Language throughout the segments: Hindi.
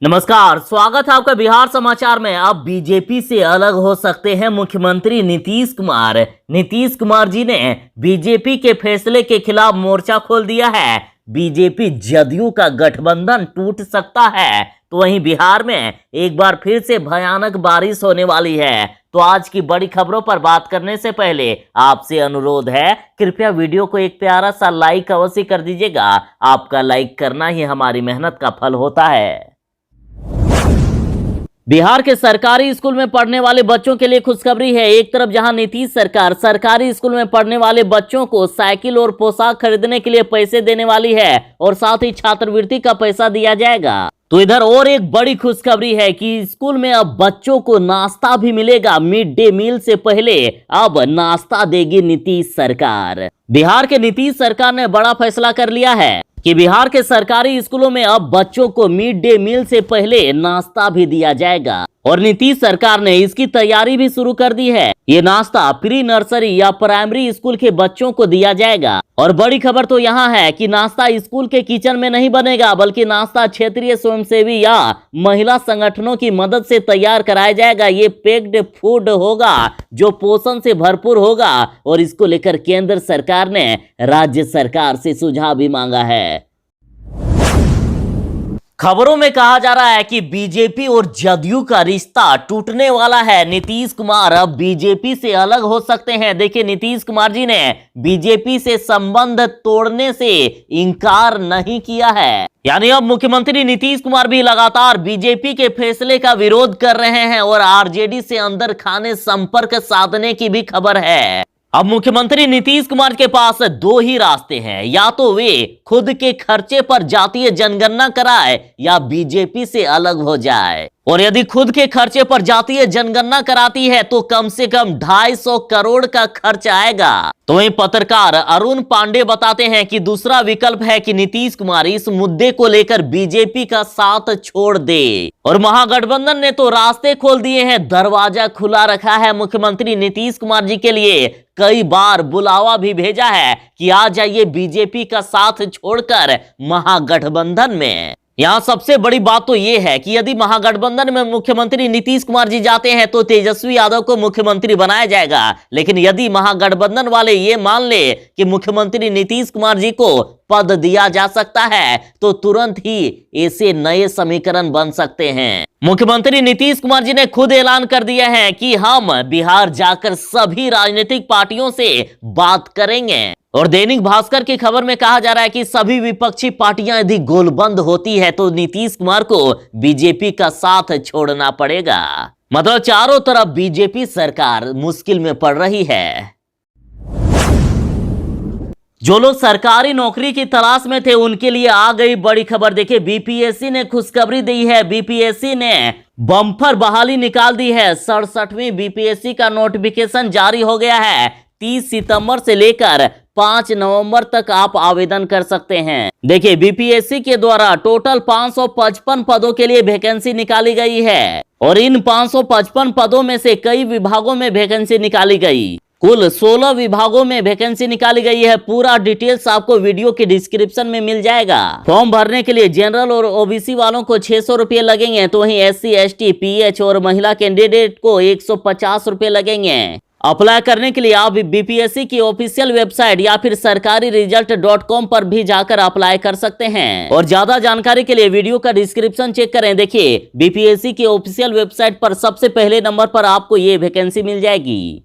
नमस्कार, स्वागत है आपका बिहार समाचार में। अब बीजेपी से अलग हो सकते हैं मुख्यमंत्री नीतीश कुमार। नीतीश कुमार जी ने बीजेपी के फैसले के खिलाफ मोर्चा खोल दिया है। बीजेपी जदयू का गठबंधन टूट सकता है। तो वहीं बिहार में एक बार फिर से भयानक बारिश होने वाली है। तो आज की बड़ी खबरों पर बात करने से पहले आपसे अनुरोध है, कृपया वीडियो को एक प्यारा सा लाइक अवश्य कर दीजिएगा। आपका लाइक करना ही हमारी मेहनत का फल होता है। बिहार के सरकारी स्कूल में पढ़ने वाले बच्चों के लिए खुशखबरी है। एक तरफ जहां नीतीश सरकार सरकारी स्कूल में पढ़ने वाले बच्चों को साइकिल और पोशाक खरीदने के लिए पैसे देने वाली है और साथ ही छात्रवृत्ति का पैसा दिया जाएगा, तो इधर और एक बड़ी खुशखबरी है कि स्कूल में अब बच्चों को नाश्ता भी मिलेगा। मिड डे मील से पहले अब नाश्ता देगी नीतीश सरकार। बिहार के नीतीश सरकार ने बड़ा फैसला कर लिया है कि बिहार के सरकारी स्कूलों में अब बच्चों को मिड डे मील से पहले नाश्ता भी दिया जाएगा और नीतीश सरकार ने इसकी तैयारी भी शुरू कर दी है। ये नाश्ता प्री नर्सरी या प्राइमरी स्कूल के बच्चों को दिया जाएगा। और बड़ी खबर तो यहाँ है कि नाश्ता स्कूल के किचन में नहीं बनेगा, बल्कि नाश्ता क्षेत्रीय स्वयंसेवी या महिला संगठनों की मदद से तैयार कराया जाएगा। ये पैक्ड फूड होगा जो पोषण से भरपूर होगा और इसको लेकर केंद्र सरकार ने राज्य सरकार से सुझाव भी मांगा है। खबरों में कहा जा रहा है कि बीजेपी और जदयू का रिश्ता टूटने वाला है। नीतीश कुमार अब बीजेपी से अलग हो सकते हैं। देखिए, नीतीश कुमार जी ने बीजेपी से संबंध तोड़ने से इनकार नहीं किया है। यानी अब मुख्यमंत्री नीतीश कुमार भी लगातार बीजेपी के फैसले का विरोध कर रहे हैं और आरजेडी से अंदर खाने संपर्क साधने की भी खबर है। अब मुख्यमंत्री नीतीश कुमार के पास दो ही रास्ते हैं, या तो वे खुद के खर्चे पर जातीय जनगणना कराए या बीजेपी से अलग हो जाए। और यदि खुद के खर्चे पर जातीय जनगणना कराती है तो कम से कम 250 करोड़ का खर्च आएगा। तो वहीं पत्रकार अरुण पांडे बताते हैं कि दूसरा विकल्प है कि नीतीश कुमार इस मुद्दे को लेकर बीजेपी का साथ छोड़ दे। और महागठबंधन ने तो रास्ते खोल दिए हैं, दरवाजा खुला रखा है। मुख्यमंत्री नीतीश कुमार जी के लिए कई बार बुलावा भी भेजा है कि आ जाइए बीजेपी का साथ छोड़कर महागठबंधन में। यहाँ सबसे बड़ी बात तो यह है कि यदि महागठबंधन में मुख्यमंत्री नीतीश कुमार जी जाते हैं तो तेजस्वी यादव को मुख्यमंत्री बनाया जाएगा। लेकिन यदि महागठबंधन वाले ये मान ले कि मुख्यमंत्री नीतीश कुमार जी को पद दिया जा सकता है तो तुरंत ही ऐसे नए समीकरण बन सकते हैं। मुख्यमंत्री नीतीश कुमार जी ने खुद ऐलान कर दिया है कि हम बिहार जाकर सभी राजनीतिक पार्टियों से बात करेंगे। और दैनिक भास्कर की खबर में कहा जा रहा है कि सभी विपक्षी पार्टियां यदि गोलबंद होती है तो नीतीश कुमार को बीजेपी का साथ छोड़ना पड़ेगा। मतलब चारों तरफ बीजेपी सरकार मुश्किल में पड़ रही है। जो लोग सरकारी नौकरी की तलाश में थे उनके लिए आ गई बड़ी खबर। देखिए, बीपीएससी ने खुशखबरी दी है। बीपीएससी ने बम्पर बहाली निकाल दी है। 67वीं बीपीएससी का नोटिफिकेशन जारी हो गया है। 30 सितंबर से लेकर 5 नवंबर तक आप आवेदन कर सकते हैं। देखिए, बीपीएससी के द्वारा टोटल 555 पदों के लिए वैकेंसी निकाली गई है और इन 555 पदों में से कई विभागों में वैकेंसी निकाली गई। कुल 16 विभागों में वैकेंसी निकाली गई है। पूरा डिटेल्स आपको वीडियो के डिस्क्रिप्शन में मिल जाएगा। फॉर्म भरने के लिए जनरल और ओबीसी वालों को 600 रुपये लगेंगे, तो वहीं एससी, एसटी, पीएच और महिला कैंडिडेट को 150 रुपये लगेंगे। अप्लाई करने के लिए आप बीपीएससी की ऑफिशियल वेबसाइट या फिर sarkariresult.com पर भी जाकर अप्लाई कर सकते हैं। और ज्यादा जानकारी के लिए वीडियो का डिस्क्रिप्शन चेक करें। देखिए, बीपीएससी की ऑफिशियल वेबसाइट पर सबसे पहले नंबर पर आपको ये वैकेंसी मिल जाएगी।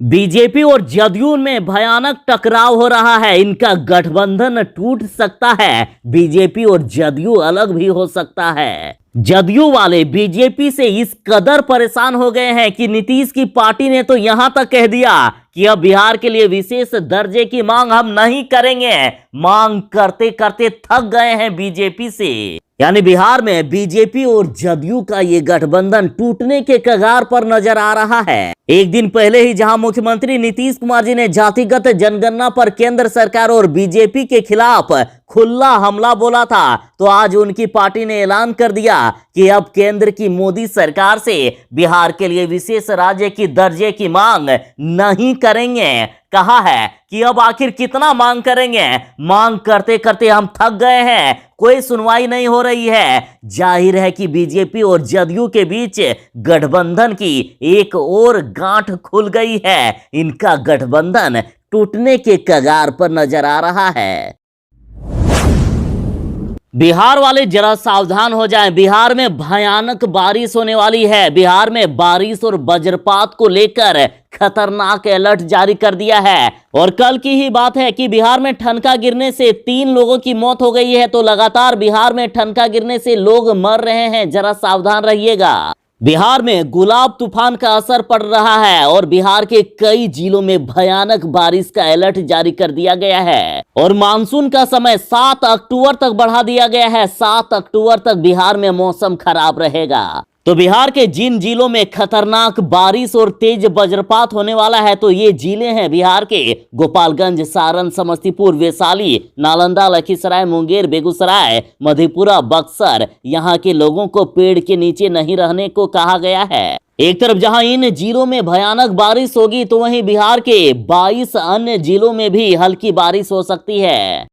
बीजेपी और जदयू में भयानक टकराव हो रहा है। इनका गठबंधन टूट सकता है। बीजेपी और जदयू अलग भी हो सकता है। जदयू वाले बीजेपी से इस कदर परेशान हो गए हैं कि नीतीश की पार्टी ने तो यहां तक कह दिया कि अब बिहार के लिए विशेष दर्जे की मांग हम नहीं करेंगे। मांग करते करते थक गए हैं बीजेपी से। यानी बिहार में बीजेपी और जदयू का ये गठबंधन टूटने के कगार पर नजर आ रहा है। एक दिन पहले ही जहां मुख्यमंत्री नीतीश कुमार जी ने जातिगत जनगणना पर केंद्र सरकार और बीजेपी के खिलाफ खुला हमला बोला था, तो आज उनकी पार्टी ने ऐलान कर दिया कि अब केंद्र की मोदी सरकार से बिहार के लिए विशेष राज्य की दर्जे की मांग नहीं करेंगे। कहा है कि अब आखिर कितना मांग करेंगे, मांग करते करते हम थक गए हैं, कोई सुनवाई नहीं हो रही है। जाहिर है कि बीजेपी और जदयू के बीच गठबंधन की एक और गांठ खुल गई है। इनका गठबंधन टूटने के कगार पर नजर आ रहा है। बिहार वाले जरा सावधान हो जाएं, बिहार में भयानक बारिश होने वाली है। बिहार में बारिश और वज्रपात को लेकर खतरनाक अलर्ट जारी कर दिया है। और कल की ही बात है कि बिहार में ठनका गिरने से 3 लोगों की मौत हो गई है। तो लगातार बिहार में ठनका गिरने से लोग मर रहे हैं, जरा सावधान रहिएगा। बिहार में गुलाब तूफान का असर पड़ रहा है और बिहार के कई जिलों में भयानक बारिश का अलर्ट जारी कर दिया गया है। और मानसून का समय 7 अक्टूबर तक बढ़ा दिया गया है। 7 अक्टूबर तक बिहार में मौसम खराब रहेगा। तो बिहार के जिन जिलों में खतरनाक बारिश और तेज वज्रपात होने वाला है, तो ये जिले हैं बिहार के गोपालगंज, सारण, समस्तीपुर, वैशाली, नालंदा, लखीसराय, मुंगेर, बेगूसराय, मधेपुरा, बक्सर। यहाँ के लोगों को पेड़ के नीचे नहीं रहने को कहा गया है। एक तरफ जहां इन जिलों में भयानक बारिश होगी, तो वहीं बिहार के 22 अन्य जिलों में भी हल्की बारिश हो सकती है।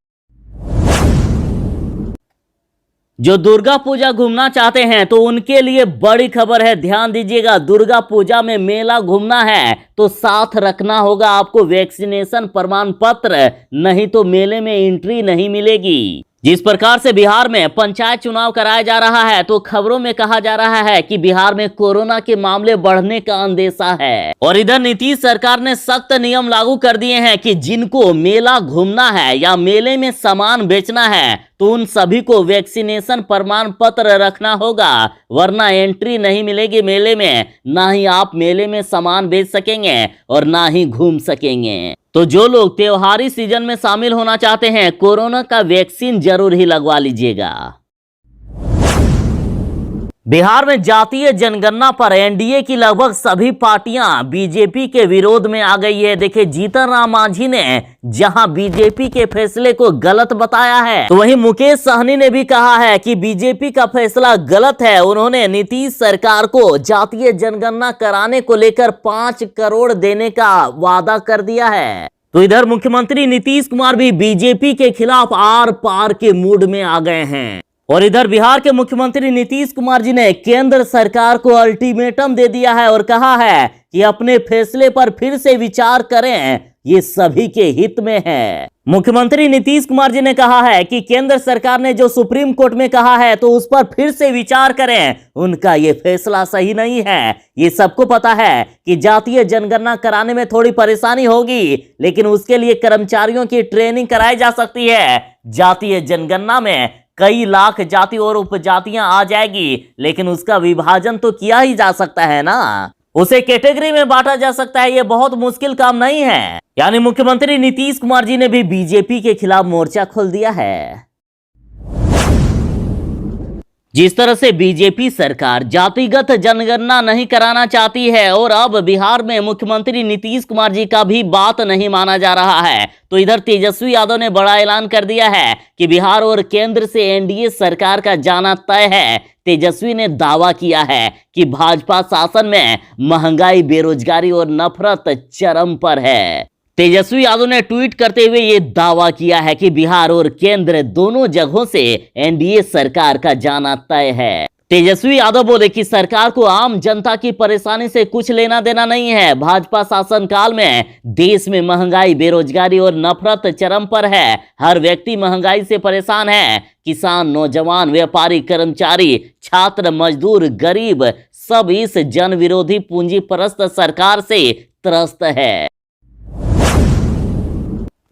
जो दुर्गा पूजा घूमना चाहते हैं तो उनके लिए बड़ी खबर है, ध्यान दीजिएगा। दुर्गा पूजा में मेला घूमना है तो साथ रखना होगा आपको वैक्सीनेशन प्रमाण पत्र, नहीं तो मेले में एंट्री नहीं मिलेगी। जिस प्रकार से बिहार में पंचायत चुनाव कराया जा रहा है, तो खबरों में कहा जा रहा है कि बिहार में कोरोना के मामले बढ़ने का अंदेशा है। और इधर नीतीश सरकार ने सख्त नियम लागू कर दिए हैं कि जिनको मेला घूमना है या मेले में सामान बेचना है, तो उन सभी को वैक्सीनेशन प्रमाण पत्र रखना होगा, वरना एंट्री नहीं मिलेगी मेले में। ना ही आप मेले में सामान बेच सकेंगे और ना ही घूम सकेंगे। तो जो लोग त्योहारी सीजन में शामिल होना चाहते हैं, कोरोना का वैक्सीन जरूर ही लगवा लीजिएगा। बिहार में जातीय जनगणना पर एनडीए की लगभग सभी पार्टियां बीजेपी के विरोध में आ गई है। देखिए, जीतन राम मांझी ने जहां बीजेपी के फैसले को गलत बताया है, तो वहीं मुकेश सहनी ने भी कहा है कि बीजेपी का फैसला गलत है। उन्होंने नीतीश सरकार को जातीय जनगणना कराने को लेकर 5 करोड़ देने का वादा कर दिया है। तो इधर मुख्यमंत्री नीतीश कुमार भी बीजेपी के खिलाफ आर पार के मूड में आ गए हैं। और इधर बिहार के मुख्यमंत्री नीतीश कुमार जी ने केंद्र सरकार को अल्टीमेटम दे दिया है और कहा है कि अपने फैसले पर फिर से विचार करें, ये सभी के हित में है। मुख्यमंत्री नीतीश कुमार जी ने कहा है कि केंद्र सरकार ने जो सुप्रीम कोर्ट में कहा है, तो उस पर फिर से विचार करें। उनका ये फैसला सही नहीं है। ये सबको पता है कि जातीय जनगणना कराने में थोड़ी परेशानी होगी, लेकिन उसके लिए कर्मचारियों की ट्रेनिंग कराई जा सकती है। जातीय जनगणना में कई लाख जाति और उपजातियां आ जाएगी, लेकिन उसका विभाजन तो किया ही जा सकता है ना, उसे कैटेगरी में बांटा जा सकता है। ये बहुत मुश्किल काम नहीं है। यानी मुख्यमंत्री नीतीश कुमार जी ने भी बीजेपी के खिलाफ मोर्चा खोल दिया है। जिस तरह से बीजेपी सरकार जातिगत जनगणना नहीं कराना चाहती है और अब बिहार में मुख्यमंत्री नीतीश कुमार जी का भी बात नहीं माना जा रहा है, तो इधर तेजस्वी यादव ने बड़ा ऐलान कर दिया है कि बिहार और केंद्र से एनडीए सरकार का जाना तय है। तेजस्वी ने दावा किया है कि भाजपा शासन में महंगाई, बेरोजगारी और नफरत चरम पर है। तेजस्वी यादव ने ट्वीट करते हुए ये दावा किया है कि बिहार और केंद्र दोनों जगहों से एनडीए सरकार का जाना तय है। तेजस्वी यादव बोले कि सरकार को आम जनता की परेशानी से कुछ लेना देना नहीं है। भाजपा शासनकाल में देश में महंगाई, बेरोजगारी और नफरत चरम पर है। हर व्यक्ति महंगाई से परेशान है। किसान, नौजवान, व्यापारी, कर्मचारी, छात्र, मजदूर, गरीब सब इस जन विरोधी पूंजी परस्त सरकार से त्रस्त है।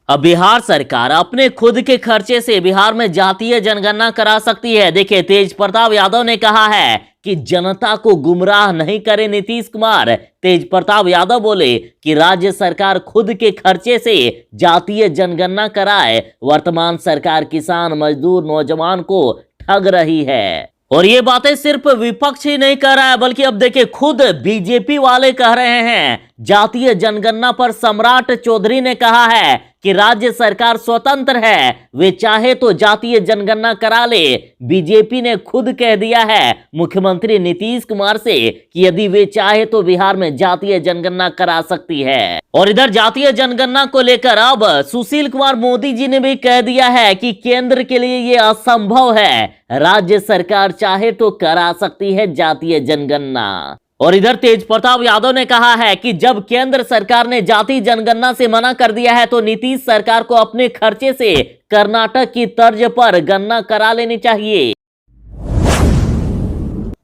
अब बिहार सरकार अपने खुद के खर्चे से बिहार में जातीय जनगणना करा सकती है। देखिए, तेज प्रताप यादव ने कहा है कि जनता को गुमराह नहीं करे नीतीश कुमार। तेज प्रताप यादव बोले कि राज्य सरकार खुद के खर्चे से जातीय जनगणना कराए। वर्तमान सरकार किसान, मजदूर, नौजवान को ठग रही है। और ये बातें सिर्फ विपक्ष ही नहीं कह रहा है, बल्कि अब देखिए खुद बीजेपी वाले कह रहे हैं। जातीय जनगणना पर सम्राट चौधरी ने कहा है कि राज्य सरकार स्वतंत्र है, वे चाहे तो जातीय जनगणना करा ले। बीजेपी ने खुद कह दिया है मुख्यमंत्री नीतीश कुमार से कि यदि वे चाहे तो बिहार में जातीय जनगणना करा सकती है। और इधर जातीय जनगणना को लेकर अब सुशील कुमार मोदी जी ने भी कह दिया है कि केंद्र के लिए यह असंभव है, राज्य सरकार चाहे तो करा सकती है जातीय जनगणना। और इधर तेज प्रताप यादव ने कहा है कि जब केंद्र सरकार ने जाति जनगणना से मना कर दिया है तो नीतीश सरकार को अपने खर्चे से कर्नाटक की तर्ज पर गणना करा लेनी चाहिए।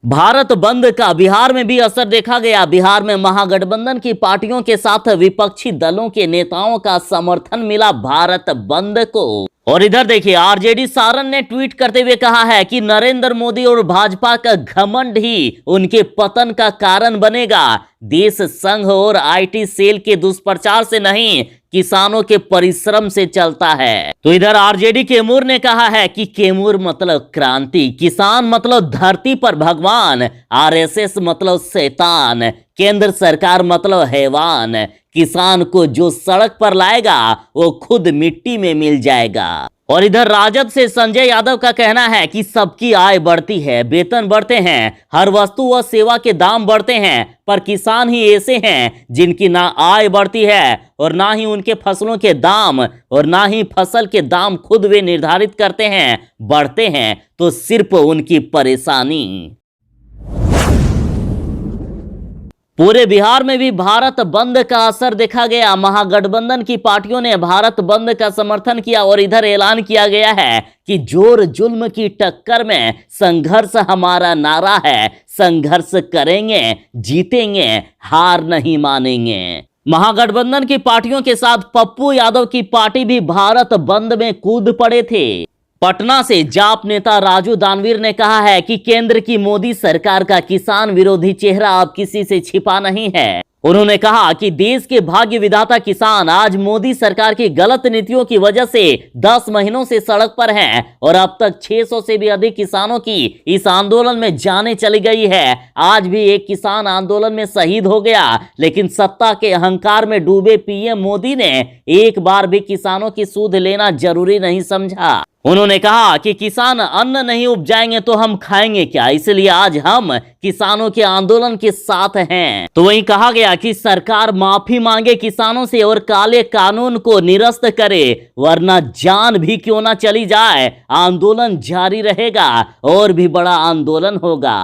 भारत बंद का बिहार में भी असर देखा गया। बिहार में महागठबंधन की पार्टियों के साथ विपक्षी दलों के नेताओं का समर्थन मिला भारत बंद को। और इधर देखिए आरजेडी सारण ने ट्वीट करते हुए कहा है कि नरेंद्र मोदी और भाजपा का घमंड ही उनके पतन का कारण बनेगा। देश संघ और आईटी सेल के दुष्प्रचार से नहीं, किसानों के परिश्रम से चलता है। तो इधर आरजेडी कैमूर ने कहा है कि कैमूर मतलब क्रांति, किसान मतलब धरती पर भगवान, आरएसएस मतलब शैतान, केंद्र सरकार मतलब हैवान। किसान को जो सड़क पर लाएगा वो खुद मिट्टी में मिल जाएगा। और इधर राजद से संजय यादव का कहना है कि सबकी आय बढ़ती है, वेतन बढ़ते हैं, हर वस्तु व सेवा के दाम बढ़ते हैं, पर किसान ही ऐसे हैं जिनकी ना आय बढ़ती है और ना ही उनके फसलों के दाम, और ना ही फसल के दाम खुद वे निर्धारित करते हैं, बढ़ते हैं तो सिर्फ उनकी परेशानी। पूरे बिहार में भी भारत बंद का असर देखा गया। महागठबंधन की पार्टियों ने भारत बंद का समर्थन किया और इधर ऐलान किया गया है कि जोर जुल्म की टक्कर में संघर्ष हमारा नारा है, संघर्ष करेंगे, जीतेंगे, हार नहीं मानेंगे। महागठबंधन की पार्टियों के साथ पप्पू यादव की पार्टी भी भारत बंद में कूद पड़े थे। पटना से जाप नेता राजू दानवीर ने कहा है कि केंद्र की मोदी सरकार का किसान विरोधी चेहरा अब किसी से छिपा नहीं है। उन्होंने कहा कि देश के भाग्य विधाता किसान आज मोदी सरकार की गलत नीतियों की वजह से 10 महीनों से सड़क पर हैं और अब तक 600 से भी अधिक किसानों की इस आंदोलन में जाने चली गई है। आज भी एक किसान आंदोलन में शहीद हो गया, लेकिन सत्ता के अहंकार में डूबे पीएम मोदी ने एक बार भी किसानों की सूद लेना जरूरी नहीं समझा। उन्होंने कहा कि किसान अन्न नहीं उपजाएंगे तो हम खाएंगे क्या, इसलिए आज हम किसानों के आंदोलन के साथ हैं। तो वहीं कहा गया कि सरकार माफी मांगे किसानों से और काले कानून को निरस्त करे, वरना जान भी क्यों ना चली जाए, आंदोलन जारी रहेगा और भी बड़ा आंदोलन होगा।